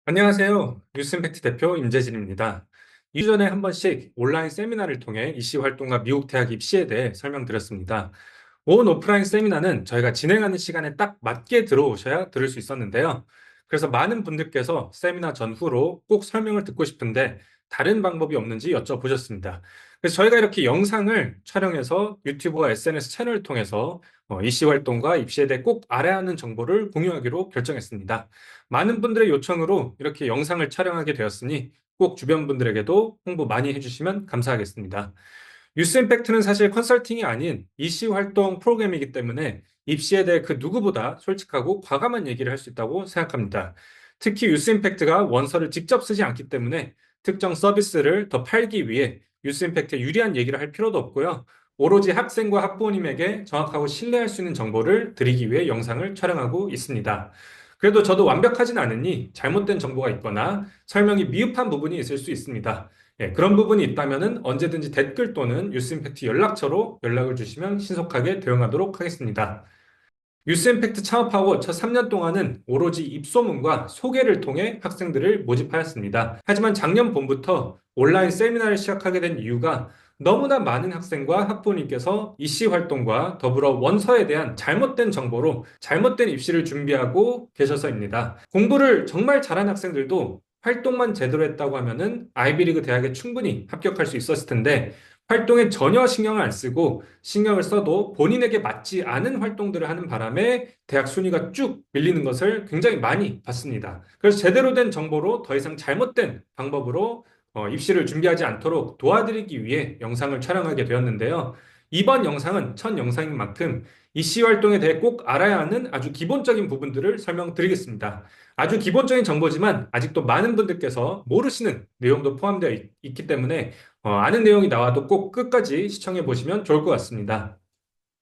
안녕하세요. 뉴스임팩트 대표 임재진입니다. 2주 전에 한 번씩 온라인 세미나를 통해 이씨 활동과 미국 대학 입시에 대해 설명드렸습니다. 온 오프라인 세미나는 저희가 진행하는 시간에 딱 맞게 들어오셔야 들을 수 있었는데요. 그래서 많은 분들께서 세미나 전후로 꼭 설명을 듣고 싶은데 다른 방법이 없는지 여쭤보셨습니다. 그래서 저희가 이렇게 영상을 촬영해서 유튜브와 SNS 채널을 통해서 이씨 활동과 입시에 대해 꼭 알아야 하는 정보를 공유하기로 결정했습니다. 많은 분들의 요청으로 이렇게 영상을 촬영하게 되었으니 꼭 주변 분들에게도 홍보 많이 해주시면 감사하겠습니다. 뉴스 임팩트는 사실 컨설팅이 아닌 이씨 활동 프로그램이기 때문에 입시에 대해 그 누구보다 솔직하고 과감한 얘기를 할 수 있다고 생각합니다. 특히 뉴스 임팩트가 원서를 직접 쓰지 않기 때문에 특정 서비스를 더 팔기 위해 뉴스 임팩트에 유리한 얘기를 할 필요도 없고요. 오로지 학생과 학부모님에게 정확하고 신뢰할 수 있는 정보를 드리기 위해 영상을 촬영하고 있습니다. 그래도 저도 완벽하진 않으니 잘못된 정보가 있거나 설명이 미흡한 부분이 있을 수 있습니다. 그런 부분이 있다면 언제든지 댓글 또는 뉴스임팩트 연락처로 연락을 주시면 신속하게 대응하도록 하겠습니다. 뉴스임팩트 창업하고 첫 3년 동안은 오로지 입소문과 소개를 통해 학생들을 모집하였습니다. 하지만 작년 봄부터 온라인 세미나를 시작하게 된 이유가 너무나 많은 학생과 학부모님께서 입시 활동과 더불어 원서에 대한 잘못된 정보로 잘못된 입시를 준비하고 계셔서입니다. 공부를 정말 잘한 학생들도 활동만 제대로 했다고 하면은 아이비리그 대학에 충분히 합격할 수 있었을 텐데 활동에 전혀 신경을 안 쓰고 신경을 써도 본인에게 맞지 않은 활동들을 하는 바람에 대학 순위가 쭉 밀리는 것을 굉장히 많이 봤습니다. 그래서 제대로 된 정보로 더 이상 잘못된 방법으로 입시를 준비하지 않도록 도와드리기 위해 영상을 촬영하게 되었는데요. 이번 영상은 첫 영상인 만큼 입시 활동에 대해 꼭 알아야 하는 아주 기본적인 부분들을 설명드리겠습니다. 아주 기본적인 정보지만 아직도 많은 분들께서 모르시는 내용도 포함되어 있기 때문에 아는 내용이 나와도 꼭 끝까지 시청해 보시면 좋을 것 같습니다.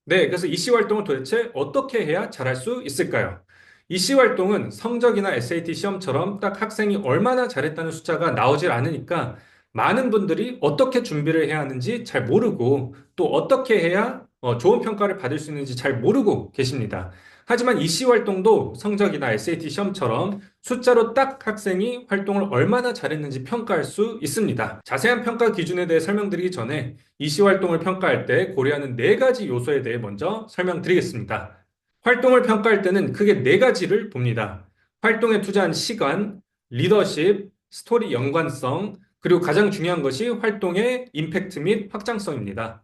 네, 그래서 이씨 활동을 도대체 어떻게 해야 잘할 수 있을까요? 이씨 활동은 성적이나 SAT 시험처럼 딱 학생이 얼마나 잘했다는 숫자가 나오질 않으니까 많은 분들이 어떻게 준비를 해야 하는지 잘 모르고 또 어떻게 해야 좋은 평가를 받을 수 있는지 잘 모르고 계십니다. 하지만 이씨 활동도 성적이나 SAT 시험처럼 숫자로 딱 학생이 활동을 얼마나 잘했는지 평가할 수 있습니다. 자세한 평가 기준에 대해 설명드리기 전에 이씨 활동을 평가할 때 고려하는 네 가지 요소에 대해 먼저 설명드리겠습니다. 활동을 평가할 때는 크게 네 가지를 봅니다. 활동에 투자한 시간, 리더십, 스토리 연관성, 그리고 가장 중요한 것이 활동의 임팩트 및 확장성입니다.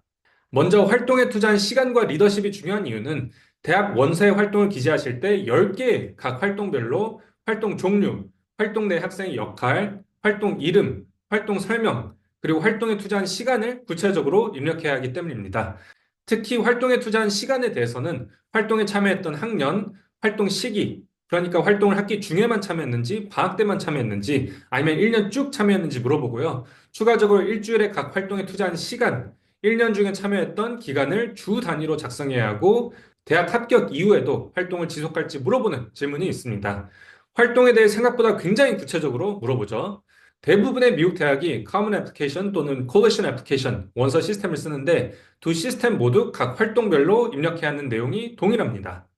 먼저 활동에 투자한 시간과 리더십이 중요한 이유는 대학 원서의 활동을 기재하실 때 10개 각 활동별로 활동 종류, 활동 내 학생의 역할, 활동 이름, 활동 설명, 그리고 활동에 투자한 시간을 구체적으로 입력해야 하기 때문입니다. 특히 활동에 투자한 시간에 대해서는 활동에 참여했던 학년, 활동 시기, 그러니까 활동을 학기 중에만 참여했는지, 방학 때만 참여했는지, 아니면 1년 쭉 참여했는지 물어보고요. 추가적으로 일주일에 각 활동에 투자한 시간, 1년 중에 참여했던 기간을 주 단위로 작성해야 하고, 대학 합격 이후에도 활동을 지속할지 물어보는 질문이 있습니다. 활동에 대해 생각보다 굉장히 구체적으로 물어보죠. 대부분의 미국 대학이 Common Application 또는 Coalition Application 원서 시스템을 쓰는데 두 시스템 모두 각 활동별로 입력해야 하는 내용이 동일합니다.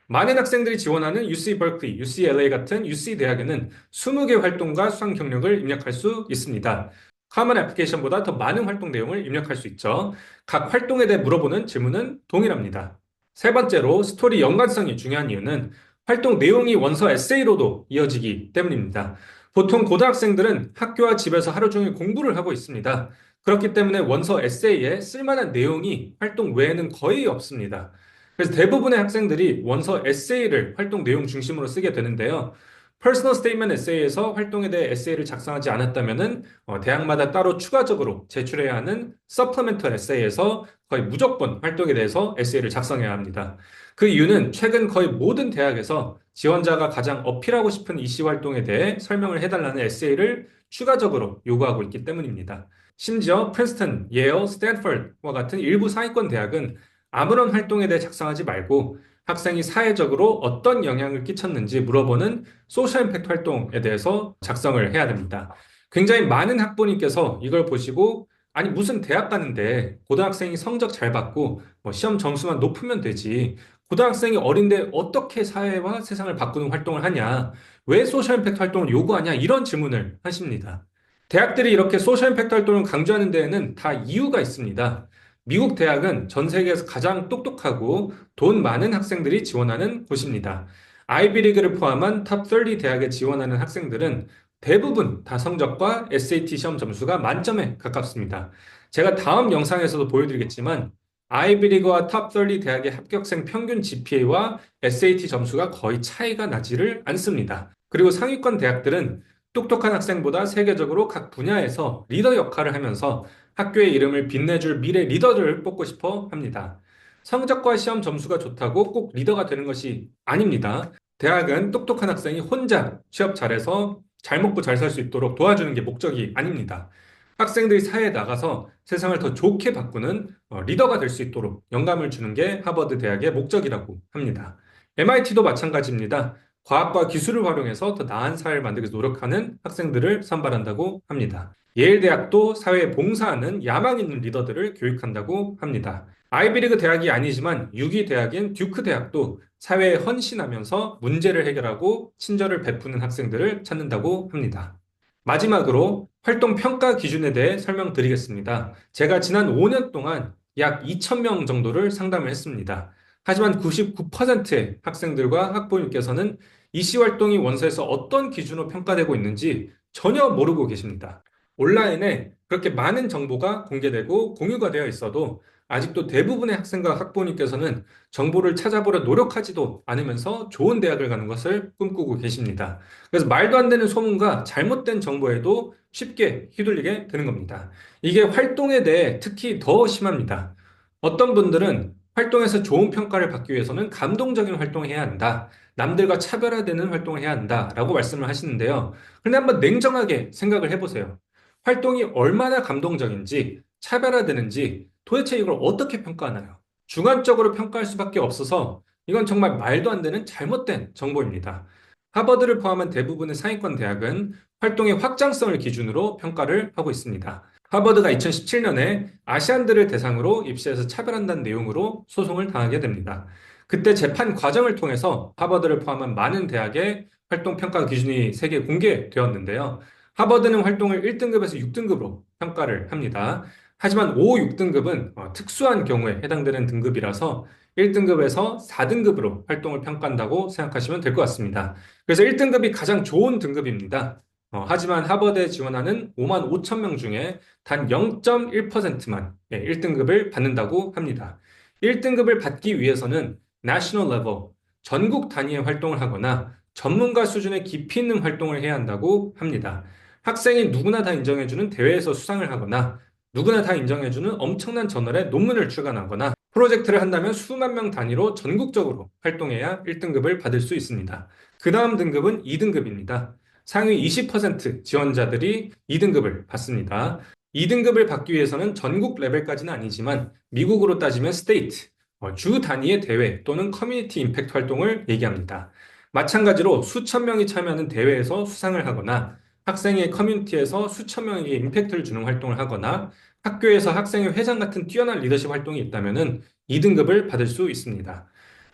많은 학생들이 지원하는 UC Berkeley, UCLA 같은 UC 대학에는 20개 활동과 수강 경력을 입력할 수 있습니다. Common Application보다 더 많은 활동 내용을 입력할 수 있죠. 각 활동에 대해 물어보는 질문은 동일합니다. 세 번째로 스토리 연관성이 중요한 이유는 활동 내용이 원서 에세이로도 이어지기 때문입니다. 보통 고등학생들은 학교와 집에서 하루 종일 공부를 하고 있습니다. 그렇기 때문에 원서 에세이에 쓸만한 내용이 활동 외에는 거의 없습니다. 그래서 대부분의 학생들이 원서 에세이를 활동 내용 중심으로 쓰게 되는데요. 퍼스널 스테이트먼트 에세이에서 활동에 대해 에세이를 작성하지 않았다면은 대학마다 따로 추가적으로 제출해야 하는 서플리멘털 에세이에서 거의 무조건 활동에 대해서 에세이를 작성해야 합니다. 그 이유는 최근 거의 모든 대학에서 지원자가 가장 어필하고 싶은 이씨 활동에 대해 설명을 해달라는 에세이를 추가적으로 요구하고 있기 때문입니다. 심지어 프린스턴, 예일, 스탠퍼드와 같은 일부 상위권 대학은 아무런 활동에 대해 작성하지 말고 학생이 사회적으로 어떤 영향을 끼쳤는지 물어보는 소셜 임팩트 활동에 대해서 작성을 해야 됩니다. 굉장히 많은 학부모님께서 이걸 보시고 아니 무슨 대학 가는데 고등학생이 성적 잘 받고 뭐 시험 점수만 높으면 되지 고등학생이 어린데 어떻게 사회와 세상을 바꾸는 활동을 하냐? 왜 소셜 임팩트 활동을 요구하냐? 이런 질문을 하십니다. 대학들이 이렇게 소셜 임팩트 활동을 강조하는 데에는 다 이유가 있습니다. 미국 대학은 전 세계에서 가장 똑똑하고 돈 많은 학생들이 지원하는 곳입니다. 아이비리그를 포함한 탑 30 대학에 지원하는 학생들은 대부분 다 성적과 SAT 시험 점수가 만점에 가깝습니다. 제가 다음 영상에서도 보여드리겠지만 아이비리그와 탑 30 대학의 합격생 평균 GPA와 SAT 점수가 거의 차이가 나지를 않습니다. 그리고 상위권 대학들은 똑똑한 학생보다 세계적으로 각 분야에서 리더 역할을 하면서 학교의 이름을 빛내줄 미래 리더들을 뽑고 싶어 합니다. 성적과 시험 점수가 좋다고 꼭 리더가 되는 것이 아닙니다. 대학은 똑똑한 학생이 혼자 취업 잘해서 잘 먹고 잘 살 수 있도록 도와주는 게 목적이 아닙니다. 학생들이 사회에 나가서 세상을 더 좋게 바꾸는 리더가 될 수 있도록 영감을 주는 게 하버드 대학의 목적이라고 합니다. MIT도 마찬가지입니다. 과학과 기술을 활용해서 더 나은 사회를 만들기 위해서 노력하는 학생들을 선발한다고 합니다. 예일 대학도 사회에 봉사하는 야망 있는 리더들을 교육한다고 합니다. 아이비리그 대학이 아니지만 유기 대학인 듀크 대학도 사회에 헌신하면서 문제를 해결하고 친절을 베푸는 학생들을 찾는다고 합니다. 마지막으로 활동 평가 기준에 대해 설명드리겠습니다. 제가 지난 5년 동안 약 2,000명 정도를 상담을 했습니다. 하지만 99%의 학생들과 학부모님께서는 이씨 활동이 원서에서 어떤 기준으로 평가되고 있는지 전혀 모르고 계십니다. 온라인에 그렇게 많은 정보가 공개되고 공유가 되어 있어도 아직도 대부분의 학생과 학부모님께서는 정보를 찾아보려 노력하지도 않으면서 좋은 대학을 가는 것을 꿈꾸고 계십니다. 그래서 말도 안 되는 소문과 잘못된 정보에도 쉽게 휘둘리게 되는 겁니다. 이게 활동에 대해 특히 더 심합니다. 어떤 분들은 활동에서 좋은 평가를 받기 위해서는 감동적인 활동을 해야 한다. 남들과 차별화되는 활동을 해야 한다라고 말씀을 하시는데요. 그런데 한번 냉정하게 생각을 해보세요. 활동이 얼마나 감동적인지 차별화되는지 도대체 이걸 어떻게 평가하나요? 주관적으로 평가할 수밖에 없어서 이건 정말 말도 안 되는 잘못된 정보입니다. 하버드를 포함한 대부분의 상위권 대학은 활동의 확장성을 기준으로 평가를 하고 있습니다. 하버드가 2017년에 아시안들을 대상으로 입시에서 차별한다는 내용으로 소송을 당하게 됩니다. 그때 재판 과정을 통해서 하버드를 포함한 많은 대학의 활동 평가 기준이 세계 공개되었는데요. 하버드는 활동을 1등급에서 6등급으로 평가를 합니다. 하지만 5, 6등급은 특수한 경우에 해당되는 등급이라서 1등급에서 4등급으로 활동을 평가한다고 생각하시면 될 것 같습니다. 그래서 1등급이 가장 좋은 등급입니다. 하지만 하버드에 지원하는 5만 5천 명 중에 단 0.1%만 1등급을 받는다고 합니다. 1등급을 받기 위해서는 national level, 전국 단위의 활동을 하거나 전문가 수준의 깊이 있는 활동을 해야 한다고 합니다. 학생이 누구나 다 인정해주는 대회에서 수상을 하거나 누구나 다 인정해주는 엄청난 저널에 논문을 출간하거나 프로젝트를 한다면 수만 명 단위로 전국적으로 활동해야 1등급을 받을 수 있습니다. 그 다음 등급은 2등급입니다. 상위 20% 지원자들이 2등급을 받습니다. 2등급을 받기 위해서는 전국 레벨까지는 아니지만 미국으로 따지면 스테이트, 주 단위의 대회 또는 커뮤니티 임팩트 활동을 얘기합니다. 마찬가지로 수천 명이 참여하는 대회에서 수상을 하거나 학생의 커뮤니티에서 수천 명에게 임팩트를 주는 활동을 하거나 학교에서 학생의 회장 같은 뛰어난 리더십 활동이 있다면 2등급을 받을 수 있습니다.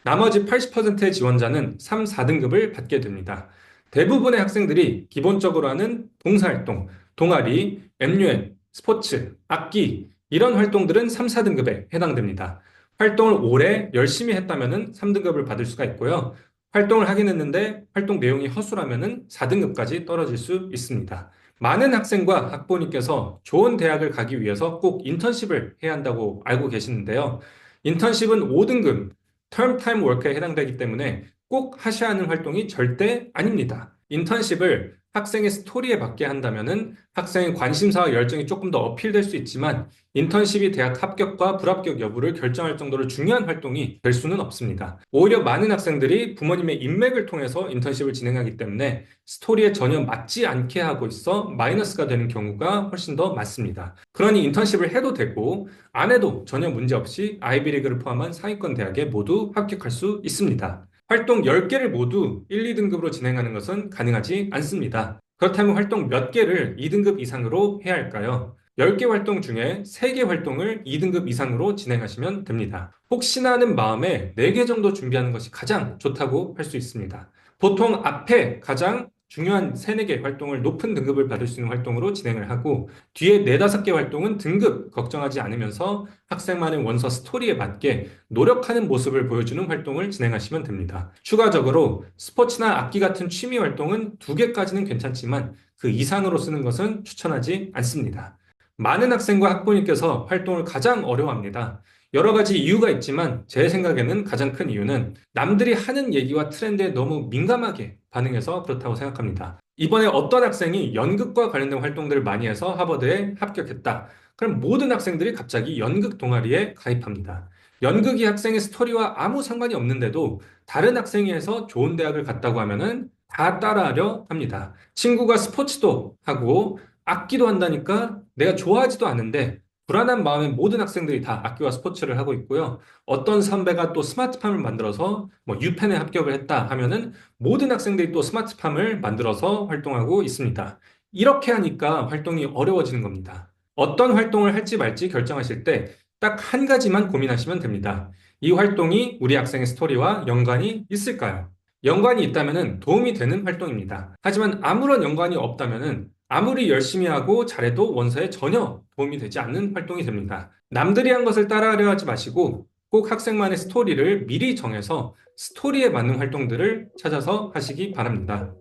나머지 80%의 지원자는 3, 4등급을 받게 됩니다. 대부분의 학생들이 기본적으로 하는 봉사활동, 동아리, MUN, 스포츠, 악기 이런 활동들은 3, 4등급에 해당됩니다. 활동을 오래 열심히 했다면 3등급을 받을 수가 있고요. 활동을 하긴 했는데 활동 내용이 허술하면 4등급까지 떨어질 수 있습니다. 많은 학생과 학부모님께서 좋은 대학을 가기 위해서 꼭 인턴십을 해야 한다고 알고 계시는데요. 인턴십은 5등급, term time work에 해당되기 때문에 꼭 하셔야 하는 활동이 절대 아닙니다. 인턴십을 학생의 스토리에 맞게 한다면 학생의 관심사와 열정이 조금 더 어필될 수 있지만 인턴십이 대학 합격과 불합격 여부를 결정할 정도로 중요한 활동이 될 수는 없습니다. 오히려 많은 학생들이 부모님의 인맥을 통해서 인턴십을 진행하기 때문에 스토리에 전혀 맞지 않게 하고 있어 마이너스가 되는 경우가 훨씬 더 많습니다. 그러니 인턴십을 해도 되고 안 해도 전혀 문제 없이 아이비리그를 포함한 상위권 대학에 모두 합격할 수 있습니다. 활동 10개를 모두 1, 2등급으로 진행하는 것은 가능하지 않습니다. 그렇다면 활동 몇 개를 2등급 이상으로 해야 할까요? 10개 활동 중에 3개 활동을 2등급 이상으로 진행하시면 됩니다. 혹시나 하는 마음에 4개 정도 준비하는 것이 가장 좋다고 할 수 있습니다. 보통 앞에 가장 중요한 3, 4개 활동을 높은 등급을 받을 수 있는 활동으로 진행을 하고 뒤에 4, 5개 활동은 등급 걱정하지 않으면서 학생만의 원서 스토리에 맞게 노력하는 모습을 보여주는 활동을 진행하시면 됩니다. 추가적으로 스포츠나 악기 같은 취미 활동은 2개까지는 괜찮지만 그 이상으로 쓰는 것은 추천하지 않습니다. 많은 학생과 학부모님께서 활동을 가장 어려워합니다. 여러 가지 이유가 있지만 제 생각에는 가장 큰 이유는 남들이 하는 얘기와 트렌드에 너무 민감하게 반응해서 그렇다고 생각합니다. 이번에 어떤 학생이 연극과 관련된 활동들을 많이 해서 하버드에 합격했다. 그럼 모든 학생들이 갑자기 연극 동아리에 가입합니다. 연극이 학생의 스토리와 아무 상관이 없는데도 다른 학생이 해서 좋은 대학을 갔다고 하면은 다 따라하려 합니다. 친구가 스포츠도 하고 악기도 한다니까 내가 좋아하지도 않은데 불안한 마음에 모든 학생들이 다 악기와 스포츠를 하고 있고요. 어떤 선배가 또 스마트팜을 만들어서 뭐 유펜에 합격을 했다 하면은 모든 학생들이 또 스마트팜을 만들어서 활동하고 있습니다. 이렇게 하니까 활동이 어려워지는 겁니다. 어떤 활동을 할지 말지 결정하실 때 딱 한 가지만 고민하시면 됩니다. 이 활동이 우리 학생의 스토리와 연관이 있을까요? 연관이 있다면 도움이 되는 활동입니다. 하지만 아무런 연관이 없다면 아무리 열심히 하고 잘해도 원서에 전혀 도움이 되지 않는 활동이 됩니다. 남들이 한 것을 따라하려 하지 마시고 꼭 학생만의 스토리를 미리 정해서 스토리에 맞는 활동들을 찾아서 하시기 바랍니다.